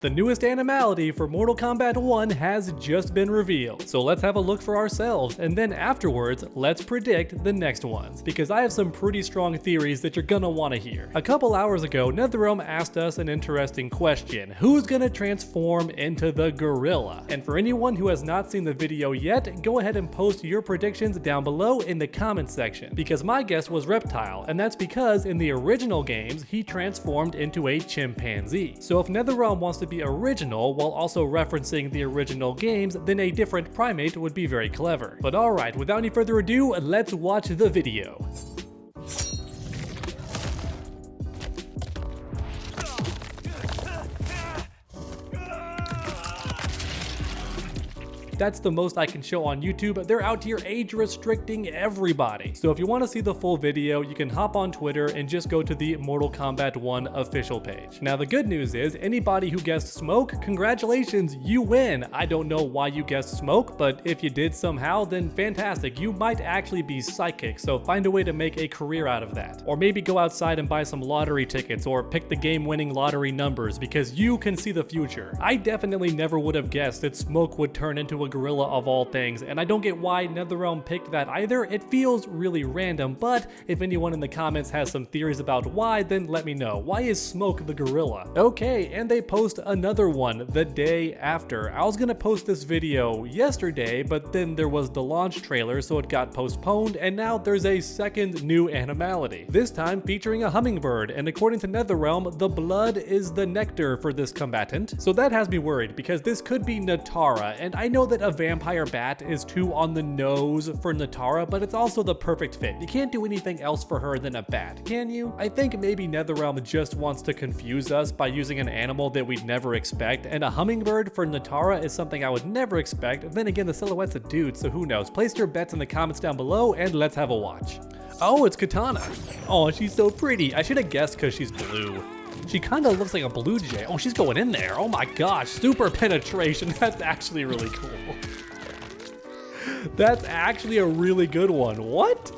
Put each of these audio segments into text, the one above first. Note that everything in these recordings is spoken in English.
The newest Animality for Mortal Kombat 1 has just been revealed, so let's have a look for ourselves, and then afterwards, let's predict the next ones, because I have some pretty strong theories that you're gonna want to hear. A couple hours ago, NetherRealm asked us an interesting question: who's gonna transform into the gorilla? And for anyone who has not seen the video yet, go ahead and post your predictions down below in the comments section, because my guess was Reptile, and that's because in the original games, he transformed into a chimpanzee. So if NetherRealm wants to be original while also referencing the original games, then a different primate would be very clever. But alright, without any further ado, let's watch the video. That's the most I can show on YouTube. They're out here age restricting everybody. So if you want to see the full video, you can hop on Twitter and just go to the Mortal Kombat 1 official page. Now the good news is, anybody who guessed Smoke, congratulations, you win. I don't know why you guessed Smoke, but if you did somehow, then fantastic. You might actually be psychic, so find a way to make a career out of that. Or maybe go outside and buy some lottery tickets, or pick the game-winning lottery numbers, because you can see the future. I definitely never would have guessed that Smoke would turn into a gorilla of all things, and I don't get why NetherRealm picked that either. It feels really random, but if anyone in the comments has some theories about why, then let me know. Why is Smoke the gorilla? Okay, and they post another one the day after. I was gonna post this video yesterday, but then there was the launch trailer, so it got postponed, and now there's a second new Animality. This time featuring a hummingbird, and according to NetherRealm, the blood is the nectar for this combatant. So that has me worried, because this could be Nitara, and I know that a vampire bat is too on the nose for Nitara, but it's also the perfect fit. You can't do anything else for her than a bat, can you? I think maybe NetherRealm just wants to confuse us by using an animal that we'd never expect, and a hummingbird for Nitara is something I would never expect. Then again, the silhouette's a dude, so who knows? Place your bets in the comments down below, and let's have a watch. Oh, it's Katana. Oh, she's so pretty. I should have guessed because she's blue. She kind of looks like a blue jay. Oh, she's going in there. Oh my gosh, super penetration. That's actually really cool. That's actually a really good one. What?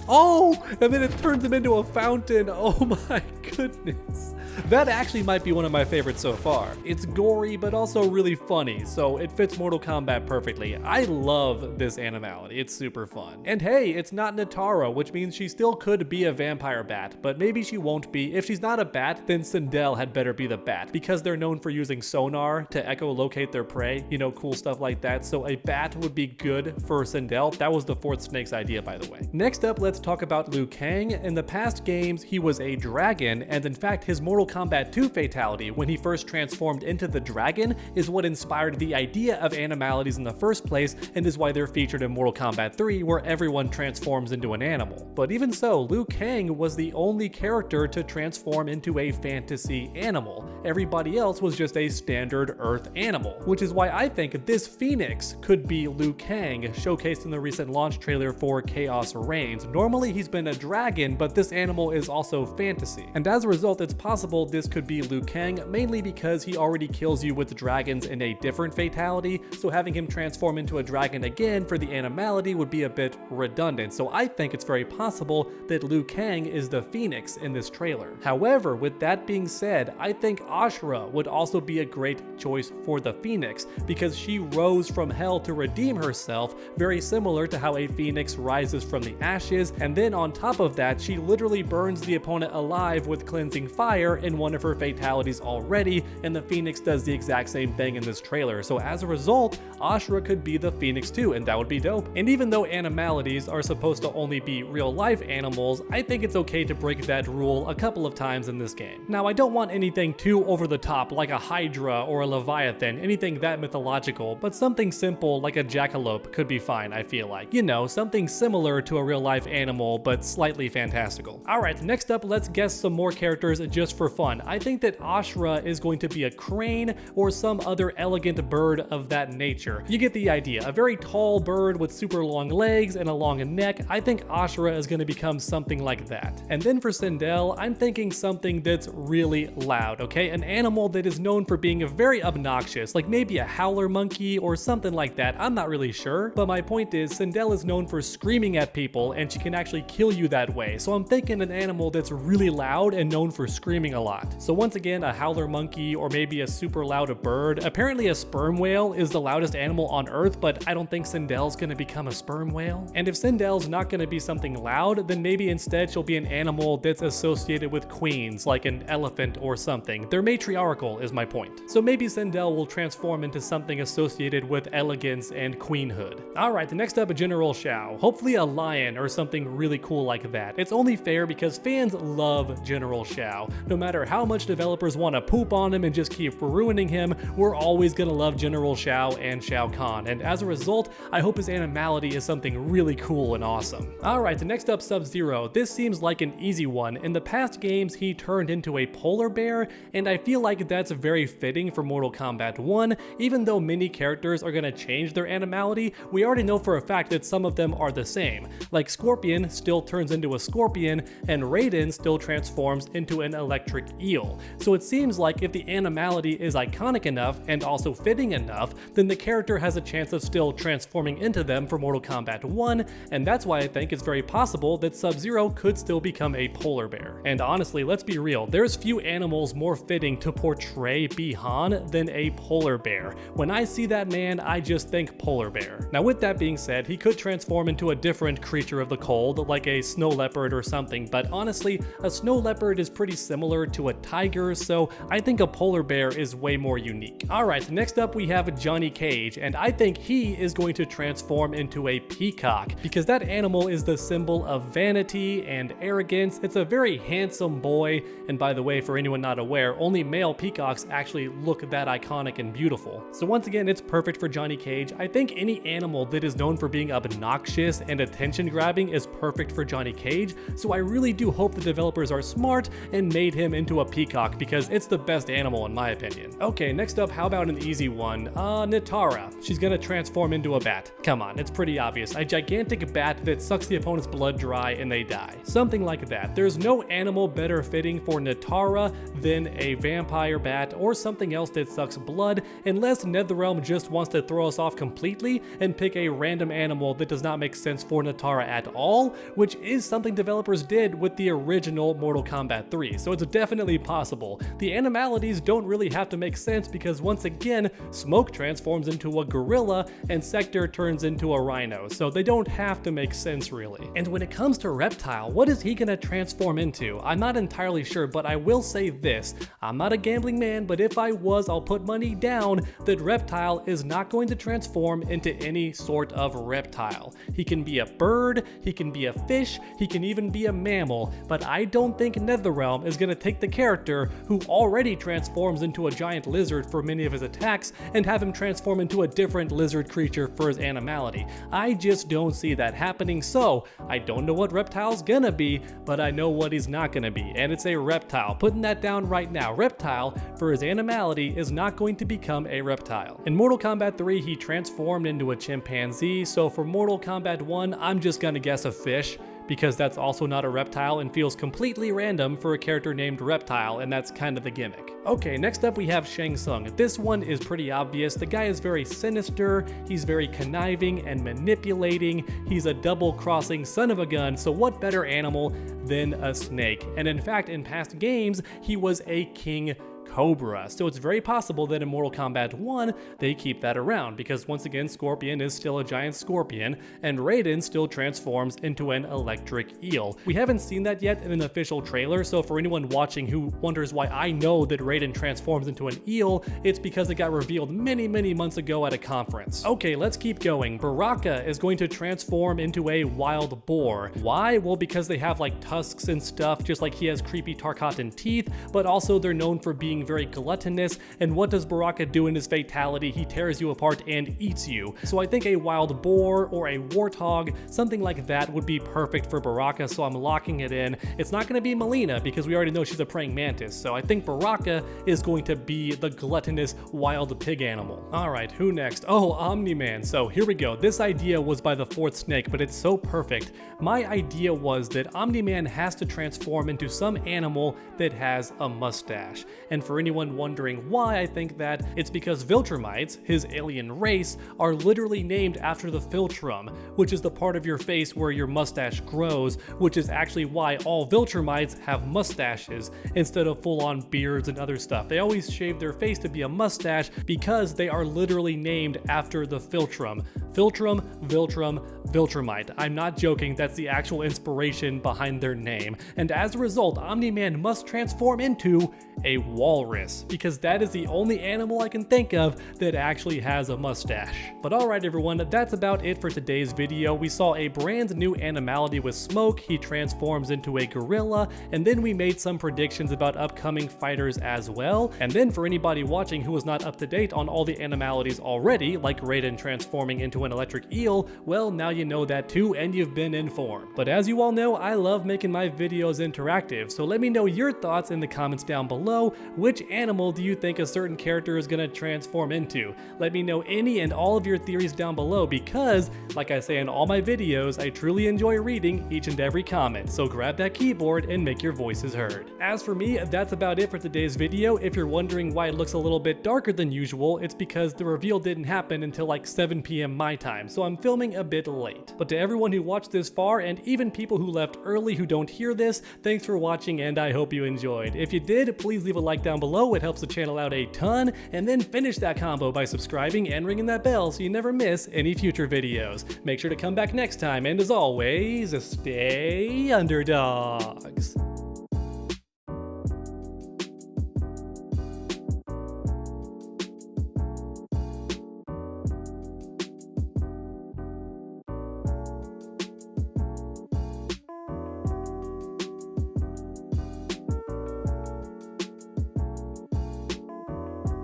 Oh, and then it turns him into a fountain. Oh my goodness. That actually might be one of my favorites so far. It's gory, but also really funny, so it fits Mortal Kombat perfectly. I love this Animality, it's super fun. And hey, it's not Nitara, which means she still could be a vampire bat, but maybe she won't be. If she's not a bat, then Sindel had better be the bat, because they're known for using sonar to echolocate their prey, you know, cool stuff like that, so a bat would be good for Sindel. That was the fourth snake's idea, by the way. Next up, let's talk about Liu Kang. In the past games, he was a dragon, and in fact, his Mortal Kombat 2 fatality, when he first transformed into the dragon, is what inspired the idea of Animalities in the first place, and is why they're featured in Mortal Kombat 3, where everyone transforms into an animal. But even so, Liu Kang was the only character to transform into a fantasy animal. Everybody else was just a standard Earth animal, which is why I think this phoenix could be Liu Kang, showcased in the recent launch trailer for Chaos Reigns. Normally he's been a dragon, but this animal is also fantasy, and as a result, it's possible this could be Liu Kang, mainly because he already kills you with dragons in a different fatality, so having him transform into a dragon again for the Animality would be a bit redundant, so I think it's very possible that Liu Kang is the phoenix in this trailer. However, with that being said, I think Ashra would also be a great choice for the phoenix, because she rose from hell to redeem herself, very similar to how a phoenix rises from the ashes, and then on top of that, she literally burns the opponent alive with cleansing fire in one of her fatalities already, and the Phoenix does the exact same thing in this trailer. So as a result, Ashra could be the Phoenix too, and that would be dope. And even though Animalities are supposed to only be real life animals, I think it's okay to break that rule a couple of times in this game. Now, I don't want anything too over the top like a Hydra or a Leviathan, anything that mythological, but something simple like a jackalope could be fine, I feel like. You know, something similar to a real life animal, but slightly fantastical. Alright, next up, let's guess some more characters just for fun. I think that Ashra is going to be a crane or some other elegant bird of that nature. You get the idea. A very tall bird with super long legs and a long neck. I think Ashra is going to become something like that. And then for Sindel, I'm thinking something that's really loud, okay? An animal that is known for being very obnoxious, like maybe a howler monkey or something like that. I'm not really sure, but my point is Sindel is known for screaming at people, and she can actually kill you that way. So I'm thinking an animal that's really loud and known for screaming a lot. So once again, a howler monkey or maybe a super loud bird. Apparently a sperm whale is the loudest animal on Earth, but I don't think Sindel's gonna become a sperm whale. And if Sindel's not gonna be something loud, then maybe instead she'll be an animal that's associated with queens, like an elephant or something. They're matriarchal is my point. So maybe Sindel will transform into something associated with elegance and queenhood. Alright, next up, General Shao. Hopefully a lion or something really cool like that. It's only fair because fans love General Shao. No matter how much developers want to poop on him and just keep ruining him, we're always gonna love General Shao and Shao Kahn. And as a result, I hope his animality is something really cool and awesome. Alright, next up, Sub-Zero. This seems like an easy one. In the past games, he turned into a polar bear, and I feel like that's very fitting for Mortal Kombat 1. Even though many characters are gonna change their animality, we already know for a fact that some of them are the same. Like Scorpion still turns into a scorpion, and Raiden still transforms into an electric eel. So it seems like if the animality is iconic enough and also fitting enough, then the character has a chance of still transforming into them for Mortal Kombat 1, and that's why I think it's very possible that Sub-Zero could still become a polar bear. And honestly, let's be real, there's few animals more fitting to portray Bi-Han than a polar bear. When I see that man, I just think polar bear. Now with that being said, he could transform into a different creature of the cold, like a snow leopard or something, but honestly, a snow leopard is pretty similar to a tiger, so I think a polar bear is way more unique. Alright, next up we have Johnny Cage, and I think he is going to transform into a peacock, because that animal is the symbol of vanity and arrogance. It's a very handsome boy, and by the way, for anyone not aware, only male peacocks actually look that iconic and beautiful. So once again, it's perfect for Johnny Cage. I think any animal that is known for being obnoxious and attention grabbing is perfect for Johnny Cage, so I really do hope the developers are smart and made him into a peacock, because it's the best animal in my opinion. Okay, next up, how about an easy one? Nitara. She's gonna transform into a bat. Come on, it's pretty obvious. A gigantic bat that sucks the opponent's blood dry and they die. Something like that. There's no animal better fitting for Nitara than a vampire bat or something else that sucks blood, unless NetherRealm just wants to throw us off completely and pick a random animal that does not make sense for Nitara at all, which is something developers did with the original Mortal Kombat 3, so it's definitely possible. The Animalities don't really have to make sense because once again, Smoke transforms into a gorilla and Sector turns into a rhino, so they don't have to make sense really. And when it comes to Reptile, what is he gonna transform into? I'm not entirely sure, but I will say this. I'm not a gambling man, but if I was, I'll put money down that Reptile is not going to transform into any sort of reptile. He can be a bird, he can be a fish, he can even be a mammal, but I don't think NetherRealm is gonna take the character who already transforms into a giant lizard for many of his attacks and have him transform into a different lizard creature for his animality. I just don't see that happening, so I don't know what Reptile's gonna be, but I know what he's not gonna be, and it's a reptile. Putting that down right now. Reptile, for his animality, is not going to become a reptile. In Mortal Kombat 3, he transformed into a chimpanzee, so for Mortal Kombat 1, I'm just gonna guess a fish, because that's also not a reptile and feels completely random for a character named Reptile, and that's kind of the gimmick. Okay, next up we have Shang Tsung. This one is pretty obvious. The guy is very sinister, he's very conniving and manipulating, he's a double-crossing son of a gun, so what better animal than a snake? And in fact, in past games, he was a king cobra, so it's very possible that in Mortal Kombat 1 they keep that around, because once again Scorpion is still a giant scorpion and Raiden still transforms into an electric eel. We haven't seen that yet in an official trailer, so for anyone watching who wonders why I know that Raiden transforms into an eel, it's because it got revealed many months ago at a conference. Okay, let's keep going. Baraka is going to transform into a wild boar. Why? Well, because they have like tusks and stuff, just like he has creepy Tarkatan teeth, but also they're known for being very gluttonous, and what does Baraka do in his fatality? He tears you apart and eats you. So I think a wild boar or a warthog, something like that would be perfect for Baraka, so I'm locking it in. It's not going to be Melina because we already know she's a praying mantis, so I think Baraka is going to be the gluttonous wild pig animal. Alright, who next? Oh, Omni-Man. So here we go. This idea was by the fourth snake, but it's so perfect. My idea was that Omni-Man has to transform into some animal that has a mustache, and for for anyone wondering why I think that, it's because Viltrumites, his alien race, are literally named after the philtrum, which is the part of your face where your mustache grows, which is actually why all Viltrumites have mustaches instead of full-on beards and other stuff. They always shave their face to be a mustache because they are literally named after the philtrum. Philtrum, Viltrum, Viltrumite. I'm not joking, that's the actual inspiration behind their name. And as a result, Omni-Man must transform into a walrus, because that is the only animal I can think of that actually has a mustache. But alright everyone, that's about it for today's video. We saw a brand new Animality with Smoke, he transforms into a gorilla, and then we made some predictions about upcoming fighters as well. And then for anybody watching who is not up to date on all the Animalities already, like Raiden transforming into an electric eel, well, now you know that too, and you've been informed. But as you all know, I love making my videos interactive, so let me know your thoughts in the comments down below. Which animal do you think a certain character is gonna transform into? Let me know any and all of your theories down below, because, like I say in all my videos, I truly enjoy reading each and every comment, so grab that keyboard and make your voices heard. As for me, that's about it for today's video. If you're wondering why it looks a little bit darker than usual, it's because the reveal didn't happen until like 7 p.m. my time, so I'm filming a bit late. But to everyone who watched this far, and even people who left early who don't hear this, thanks for watching, and I hope you enjoyed. If you did, please leave a like down below, it helps the channel out a ton, and then finish that combo by subscribing and ringing that bell so you never miss any future videos. Make sure to come back next time, and as always, stay underdogs.